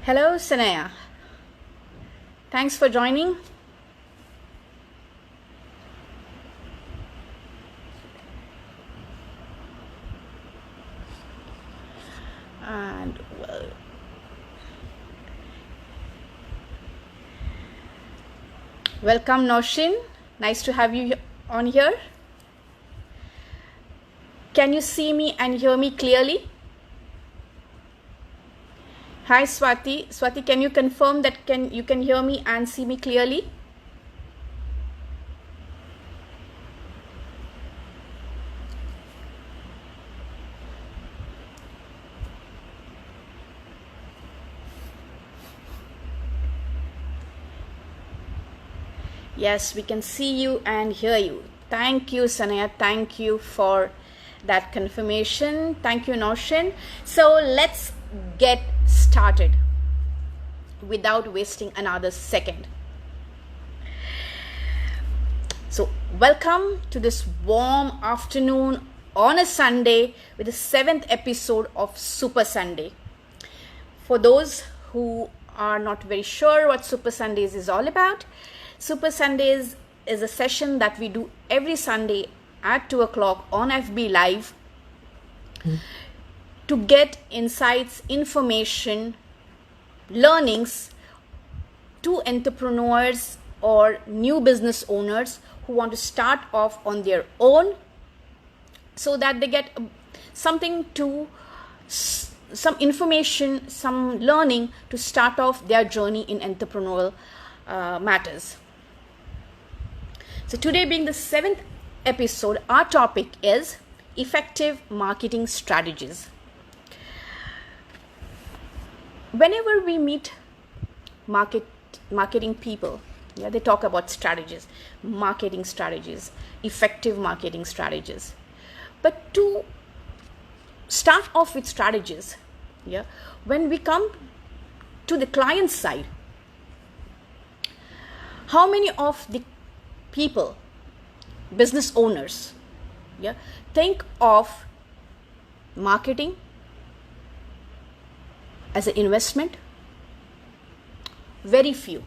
Hello, Sanaya. Thanks for joining. And welcome, Noshin. Nice to have you on here. Can you see me and hear me clearly? Hi, Swati. Swati, can you confirm that you can hear me and see me clearly? Yes, we can see you and hear you. Thank you, Sanaya. Thank you for that confirmation. Thank you, Noshin. So let's get started without wasting another second. So welcome to this warm afternoon on a Sunday with the 7th episode of Super Sunday. For those who are not very sure what Super Sundays is all about, Super Sundays is a session that we do every Sunday at 2 o'clock on FB Live to get insights, information, learnings to entrepreneurs or new business owners who want to start off on their own, so that they get something to, some information, some learning to start off their journey in entrepreneurial matters. So today, being the 7th episode, our topic is effective marketing strategies. Whenever we meet marketing people, they talk about strategies, marketing strategies, effective marketing strategies. But to start off with strategies, when we come to the client side, how many of the people, business owners, think of marketing as an investment? Very few.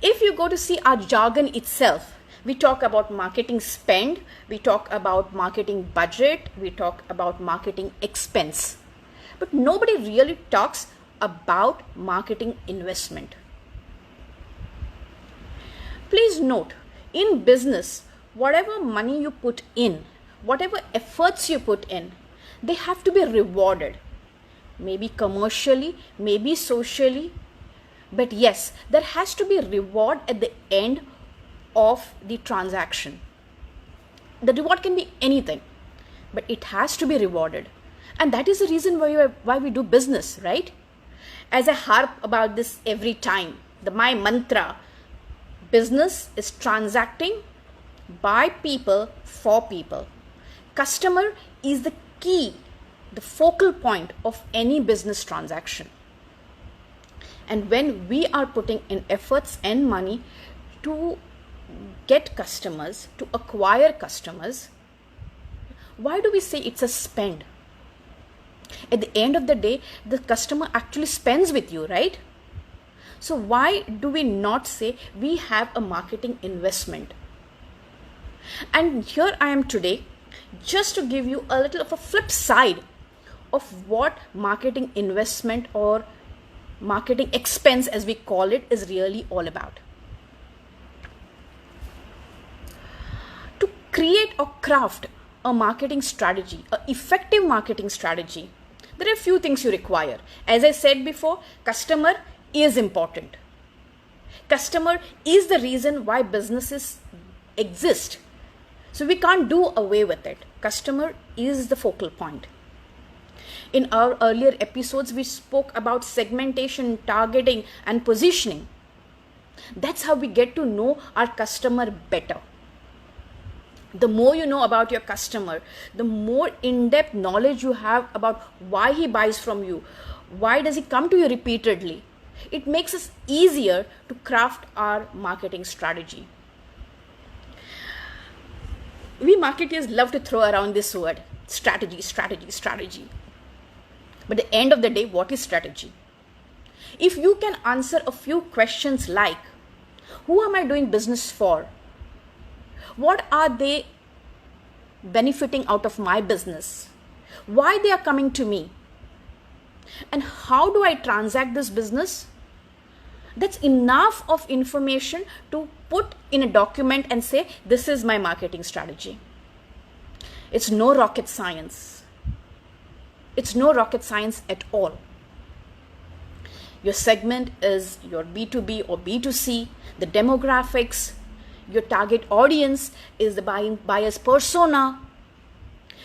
If you go to see our jargon itself, we talk about marketing spend, we talk about marketing budget, we talk about marketing expense. But nobody really talks about marketing investment. Please note, in business, whatever money you put in, whatever efforts you put in, they have to be rewarded. Maybe commercially, maybe socially. But yes, there has to be reward at the end of the transaction. The reward can be anything, but it has to be rewarded. And that is the reason why we do business, right? As I harp about this every time, my mantra, business is transacting by people for people. Customer is the key, the focal point of any business transaction. And when we are putting in efforts and money to get customers, to acquire customers, why do we say it's a spend? At the end of the day, the customer actually spends with you, right? So why do we not say we have a marketing investment? And here I am today just to give you a little of a flip side of what marketing investment or marketing expense, as we call it, is really all about. To create or craft a marketing strategy, an effective marketing strategy, there are a few things you require. As I said before, customer is important. Customer is the reason why businesses exist. So we can't do away with it. Customer is the focal point. In our earlier episodes, we spoke about segmentation, targeting, and positioning. That's how we get to know our customer better. The more you know about your customer, the more in-depth knowledge you have about why he buys from you, why does he come to you repeatedly. It makes it easier to craft our marketing strategy. We marketers love to throw around this word, strategy. But at the end of the day, what is strategy? If you can answer a few questions like, who am I doing business for? What are they benefiting out of my business? Why they are coming to me? And how do I transact this business? That's enough of information to put in a document and say, this is my marketing strategy. It's no rocket science. It's no rocket science at all. Your segment is your B2B or B2C, the demographics, your target audience is the buyer's persona.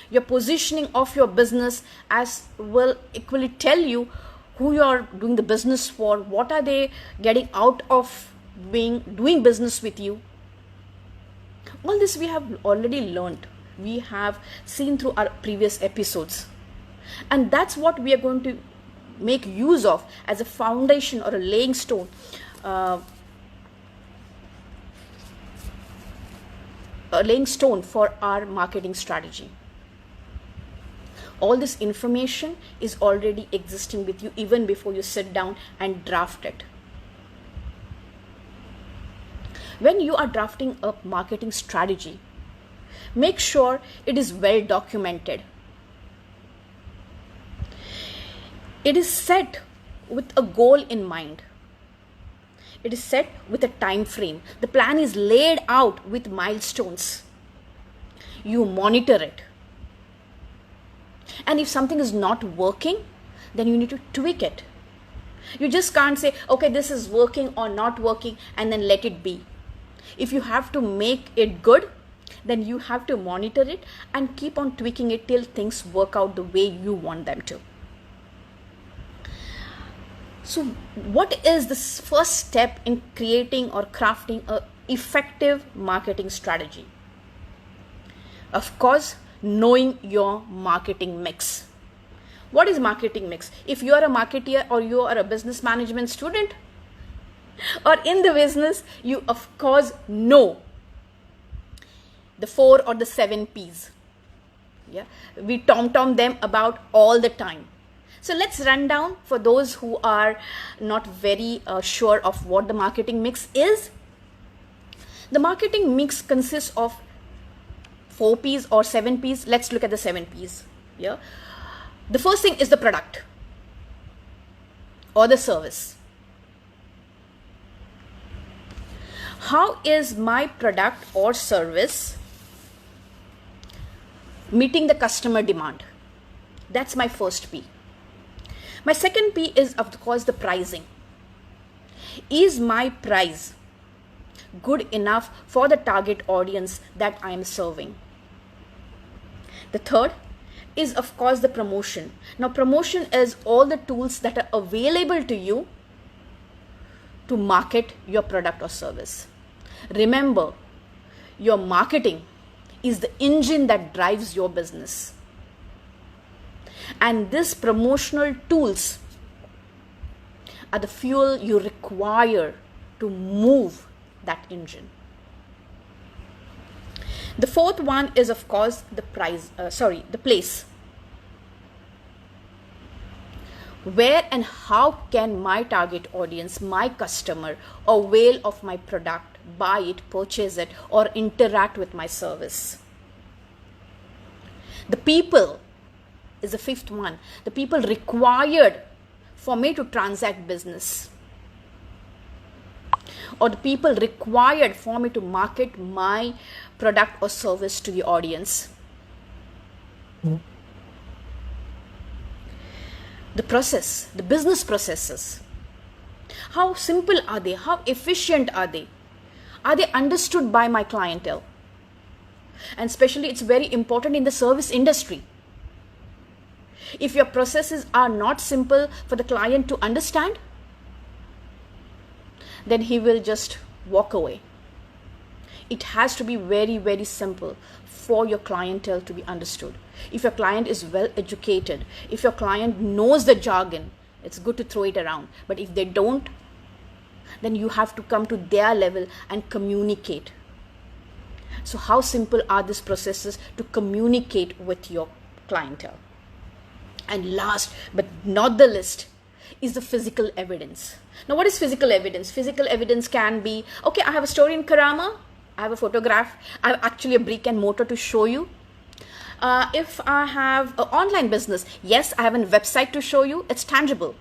Your positioning of your business as will equally tell you who you're doing the business for, what are they getting out of doing business with you. All this we have already learned. We have seen through our previous episodes. And that's what we are going to make use of as a foundation or a laying stone for our marketing strategy. All this information is already existing with you even before you sit down and draft it. When you are drafting a marketing strategy, make sure it is well documented. It is set with a goal in mind. It is set with a time frame. The plan is laid out with milestones. You monitor it. And if something is not working, then you need to tweak it. You just can't say, okay, this is working or not working, and then let it be. If you have to make it good, then you have to monitor it and keep on tweaking it till things work out the way you want them to. So what is the first step in creating or crafting an effective marketing strategy? Of course, knowing your marketing mix. What is marketing mix? If you are a marketeer or you are a business management student or in the business, you of course know the 4 or the 7 P's. Yeah, we tom them about all the time. So let's run down for those who are not very sure of what the marketing mix is. The marketing mix consists of 4 P's or 7 P's. Let's look at the 7 P's. Yeah. The first thing is the product or the service. How is my product or service meeting the customer demand? That's my first P. My second P is, of course, the pricing. Is my price good enough for the target audience that I am serving? The third is, of course, the promotion. Now, promotion is all the tools that are available to you to market your product or service. Remember, your marketing is the engine that drives your business. And these promotional tools are the fuel you require to move that engine. The fourth one is, of course, the place. Where and how can my target audience, my customer, avail of my product, buy it, purchase it, or interact with my service? The people is the fifth one. The people required for me to transact business, or the people required for me to market my product or service to the audience. The process, the business processes. How simple are they? How efficient are they? Are they understood by my clientele? And especially it's very important in the service industry. If your processes are not simple for the client to understand, then he will just walk away. It has to be very, very simple for your clientele to be understood. If your client is well educated, if your client knows the jargon, it's good to throw it around. But if they don't, then you have to come to their level and communicate. So how simple are these processes to communicate with your clientele? And last but not the least is the physical evidence. Now, what is physical evidence? Physical evidence can be, okay, I have a store in Karama, I have a photograph, I have actually a brick and mortar to show you. If I have an online business, yes, I have a website to show you. It's tangible,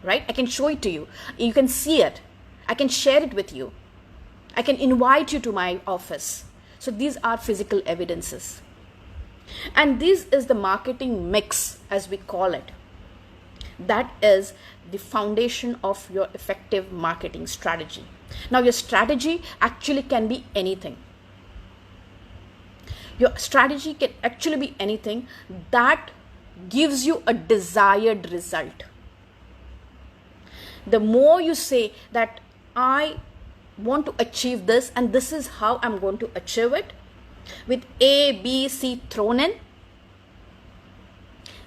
right? I can show it to you. You can see it. I can share it with you. I can invite you to my office. So these are physical evidences. And this is the marketing mix, as we call it. That is the foundation of your effective marketing strategy. Now, your strategy actually can be anything. Your strategy can actually be anything that gives you a desired result. The more you say that I want to achieve this and this is how I'm going to achieve it, with A, B, C thrown in,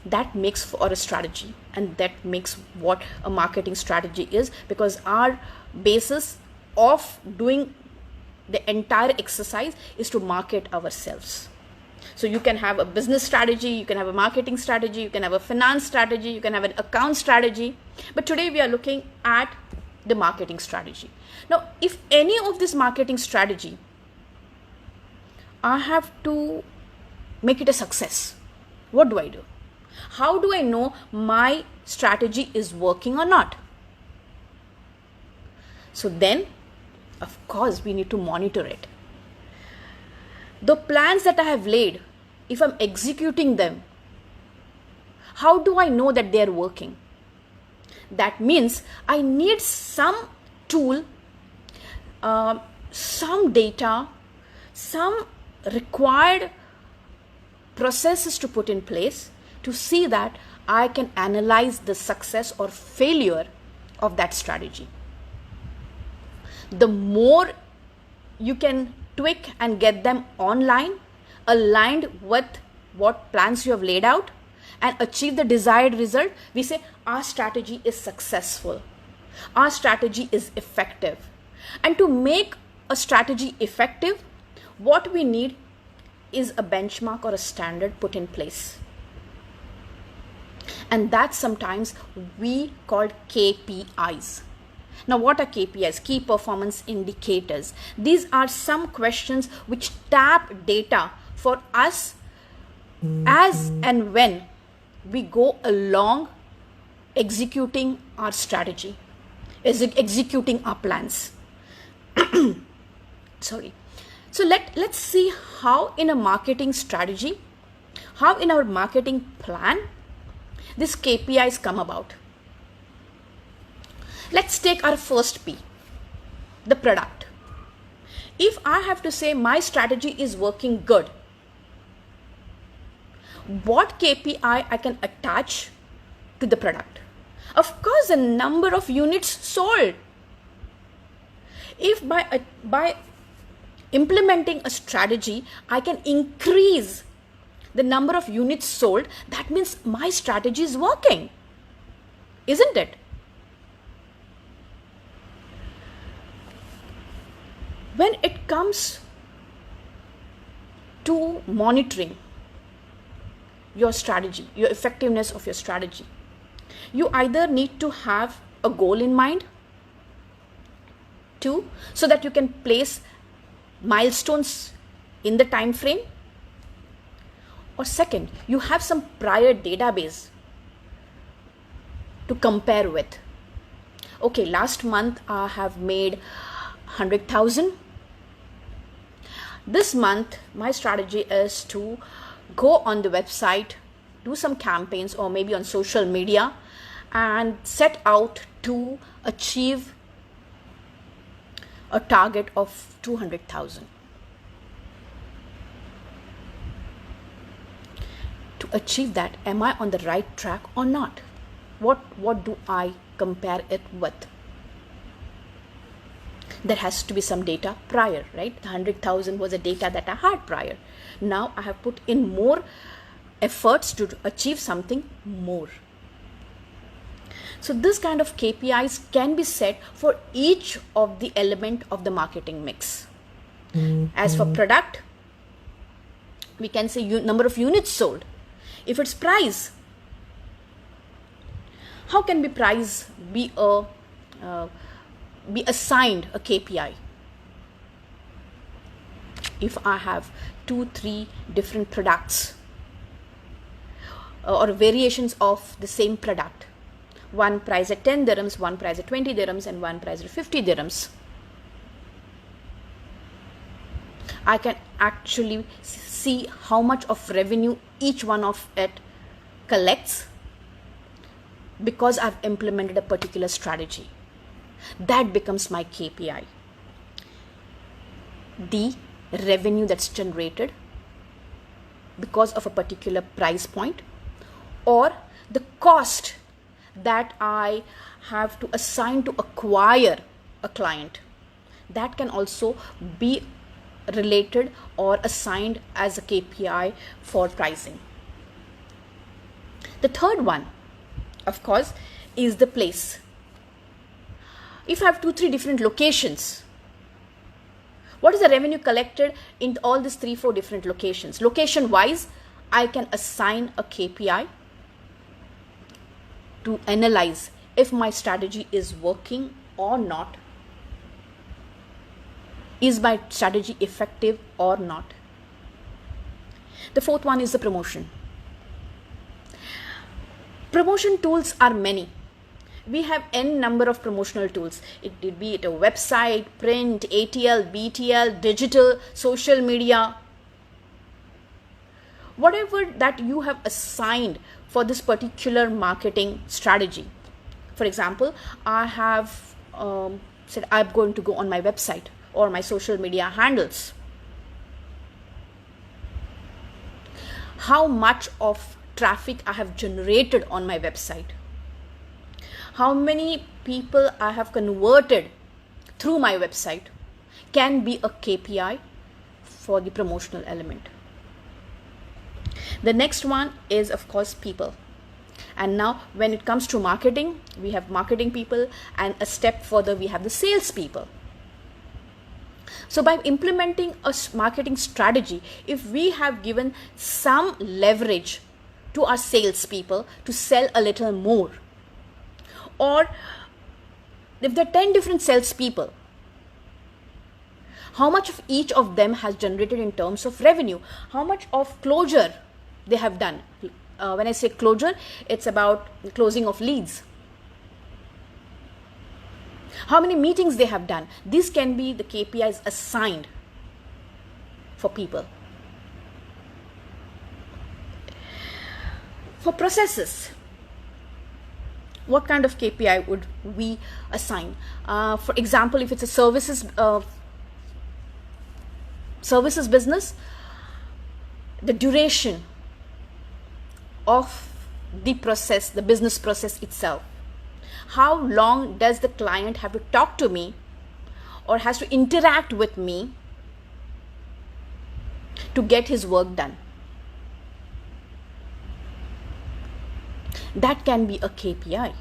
that makes for a strategy, and that makes what a marketing strategy is, because our basis of doing the entire exercise is to market ourselves. So you can have a business strategy, you can have a marketing strategy, you can have a finance strategy, you can have an account strategy, but today we are looking at the marketing strategy. Now, if any of this marketing strategy, I have to make it a success, what do I do? How do I know my strategy is working or not? So then, of course, we need to monitor it. The plans that I have laid, if I'm executing them, how do I know that they are working? That means I need some tool, some data, some required processes to put in place to see that I can analyze the success or failure of that strategy. The more you can tweak and get them online, aligned with what plans you have laid out, and achieve the desired result, we say our strategy is successful. Our strategy is effective. And to make a strategy effective, what we need is a benchmark or a standard put in place. And that sometimes we call KPIs. Now, what are KPIs? Key performance indicators. These are some questions which tap data for us as and when we go along executing our strategy, executing our plans. Sorry. So let's see how in a marketing strategy, how in our marketing plan, these KPIs come about. Let's take our first P, the product. If I have to say my strategy is working good, what KPI I can attach to the product? Of course, the number of units sold. If by implementing a strategy, I can increase the number of units sold, that means my strategy is working, isn't it? When it comes to monitoring your strategy, your effectiveness of your strategy, you either need to have a goal in mind, too, so that you can place milestones in the time frame, or second, you have some prior database to compare with. Okay, last month I have made 100,000. This month my strategy is to go on the website, do some campaigns or maybe on social media, and set out to achieve a target of 200,000. To achieve that, am I on the right track or not? What do I compare it with? There has to be some data prior, right? The 100,000 was a data that I had prior. Now I have put in more efforts to achieve something more. So this kind of KPIs can be set for each of the element of the marketing mix. As for product, we can say number of units sold. If it's price, How can be price be assigned a KPI? If I have 2-3 different products or variations of the same product, one price at 10 dirhams, one price at 20 dirhams, and one price at 50 dirhams, I can actually see how much of revenue each one of it collects because I've implemented a particular strategy. That becomes my KPI. The revenue that's generated because of a particular price point, or the cost that I have to assign to acquire a client, that can also be related or assigned as a KPI for pricing. The third one, of course, is the place. If I have 2-3 different locations, what is the revenue collected in all these 3-4 different locations? Location wise, I can assign a KPI to analyze if my strategy is working or not. Is my strategy effective or not? The fourth one is the promotion. Promotion tools are many. We have n number of promotional tools. It could be a website, print, ATL, BTL, digital, social media. Whatever that you have assigned for this particular marketing strategy. For example, I have said I'm going to go on my website or my social media handles. How much of traffic I have generated on my website? How many people I have converted through my website can be a KPI for the promotional element. The next one is, of course, people. And now when it comes to marketing, we have marketing people, and a step further we have the sales people. So by implementing a marketing strategy, if we have given some leverage to our sales people to sell a little more, or if there are 10 different sales people, how much of each of them has generated in terms of revenue? How much of closure they have done? When I say closure, it's about closing of leads. How many meetings they have done? These can be the KPIs assigned for people. For processes, what kind of KPI would we assign? For example, if it's a services business, the duration of the process, the business process itself. How long does the client have to talk to me or has to interact with me to get his work done? That can be a KPI.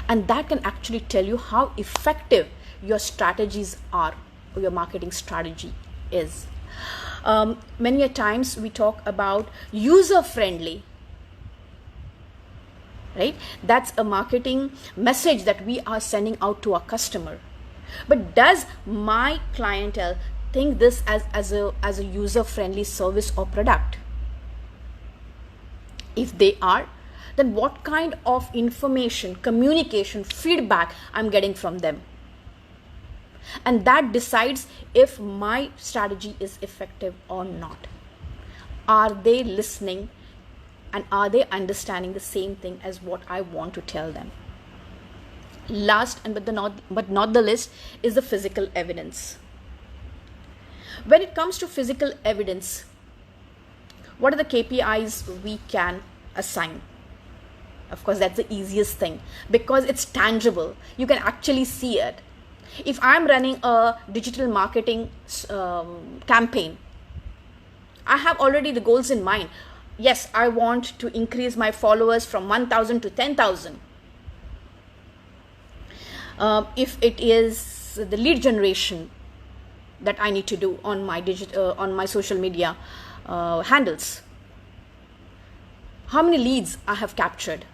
And that can actually tell you how effective your strategies are, or your marketing strategy is. Many a times we talk about user-friendly, right? That's a marketing message that we are sending out to our customer. But does my clientele think this as a user-friendly service or product? If they are, then what kind of information, communication, feedback I'm getting from them? And that decides if my strategy is effective or not. Are they listening and are they understanding the same thing as what I want to tell them? Last and but not the least is the physical evidence. When it comes to physical evidence, what are the KPIs we can assign? Of course, that's the easiest thing because it's tangible. You can actually see it. If I'm running a digital marketing campaign, I have already the goals in mind. Yes, I want to increase my followers from 1,000 to 10,000. If it is the lead generation that I need to do on my social media handles, How many leads I have captured?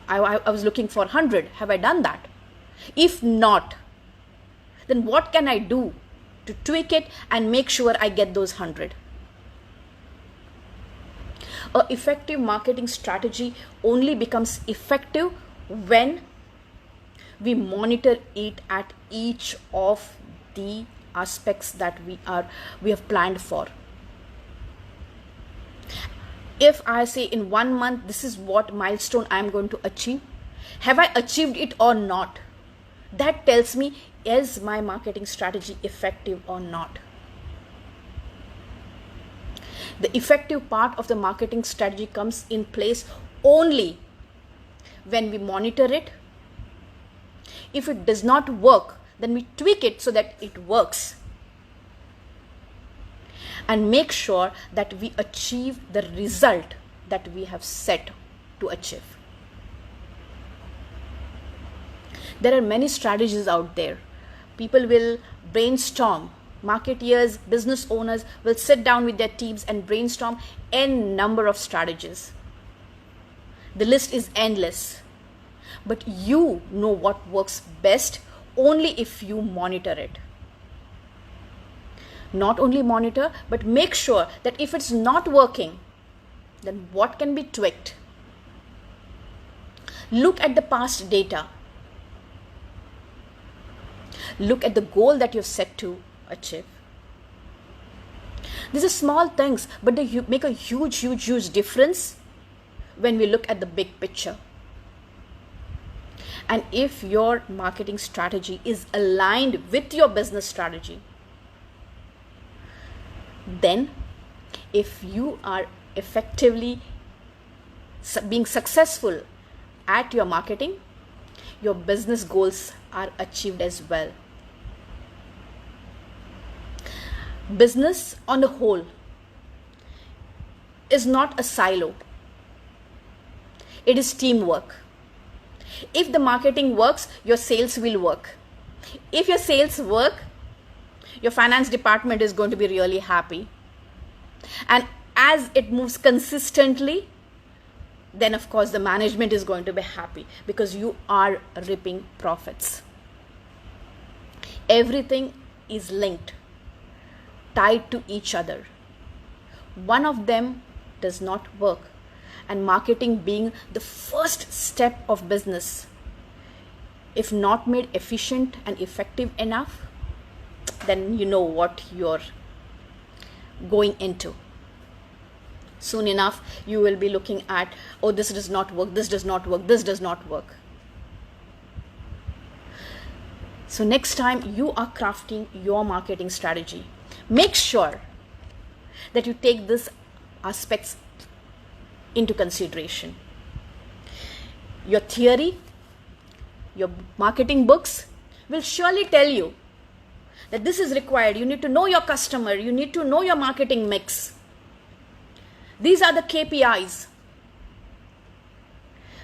I was looking for 100. Have I done that? If not, then what can I do to tweak it and make sure I get those 100? An effective marketing strategy only becomes effective when we monitor it at each of the aspects that we have planned for. If I say in 1 month, this is what milestone I am going to achieve, have I achieved it or not? That tells me, is my marketing strategy effective or not? The effective part of the marketing strategy comes in place only when we monitor it. If it does not work, then we tweak it so that it works. And make sure that we achieve the result that we have set to achieve. There are many strategies out there. People will brainstorm. Marketeers, business owners will sit down with their teams and brainstorm n number of strategies. The list is endless. But you know what works best only if you monitor it. Not only monitor, but make sure that if it's not working, then what can be tweaked? Look at the past data. Look at the goal that you've set to achieve. These are small things, but they make a huge difference when we look at the big picture. And if your marketing strategy is aligned with your business strategy, then if you are effectively being successful at your marketing, your business goals are achieved as well. Business on the whole is not a silo. It is teamwork. If the marketing works, your sales will work. If your sales work, your finance department is going to be really happy. And as it moves consistently, then of course the management is going to be happy because you are reaping profits. Everything is linked, tied to each other. One of them does not work, and marketing being the first step of business, if not made efficient and effective enough, then you know what you're going into. Soon enough, you will be looking at, oh, this does not work, this does not work, this does not work. So next time you are crafting your marketing strategy, make sure that you take these aspects into consideration. Your theory, your marketing books will surely tell you that this is required. You need to know your customer. You need to know your marketing mix. These are the KPIs.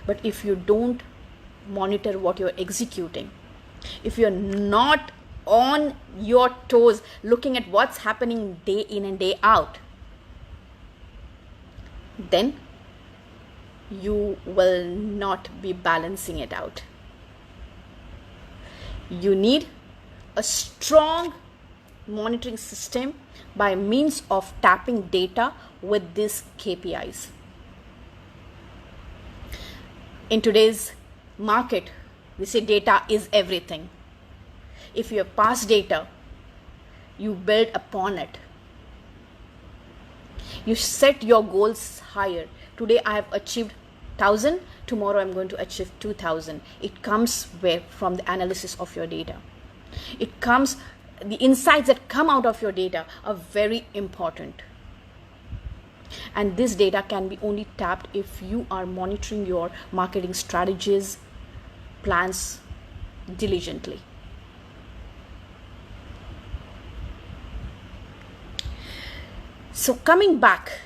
But if you don't monitor what you're executing, if you're not on your toes looking at what's happening day in and day out, then you will not be balancing it out. You need a strong monitoring system by means of tapping data with these KPIs. In today's market, we say data is everything. If you have past data, you build upon it. You set your goals higher. Today I have achieved 1,000. Tomorrow I'm going to achieve 2,000. It comes from the analysis of your data. The insights that come out of your data are very important. And this data can be only tapped if you are monitoring your marketing strategies, plans diligently. So coming back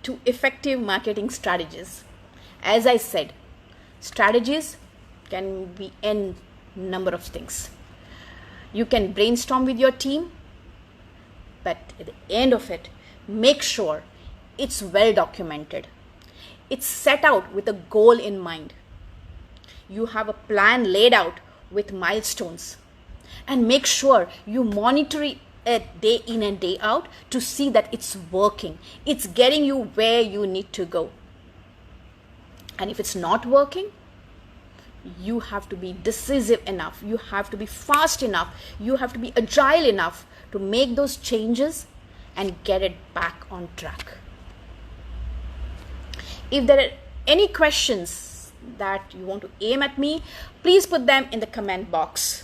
to effective marketing strategies, as I said, strategies can be n number of things. You can brainstorm with your team, but at the end of it, make sure it's well documented. It's set out with a goal in mind. You have a plan laid out with milestones, and make sure you monitor it day in and day out to see that it's working. It's getting you where you need to go. And if it's not working, you have to be decisive enough, you have to be fast enough, you have to be agile enough to make those changes and get it back on track. If there are any questions that you want to aim at me, please put them in the comment box.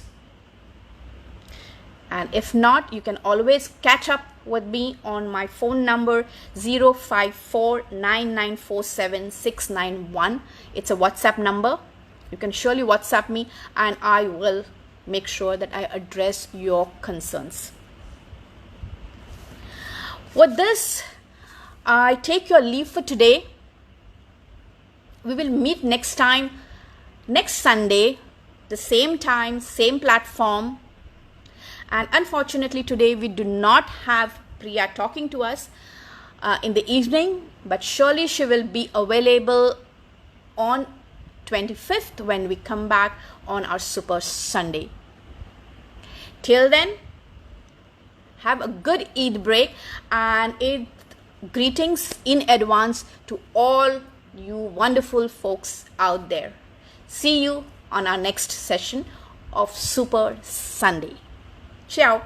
And if not, you can always catch up with me on my phone number 0549947 It's a WhatsApp number. You can surely WhatsApp me and I will make sure that I address your concerns. With this, I take your leave for today. We will meet next time, next Sunday, the same time, same platform. And unfortunately today we do not have Priya talking to us in the evening, but surely she will be available on 25th when we come back on our Super Sunday. Till then, have a good Eid break and Eid greetings in advance to all you wonderful folks out there. See you on our next session of Super Sunday. Ciao.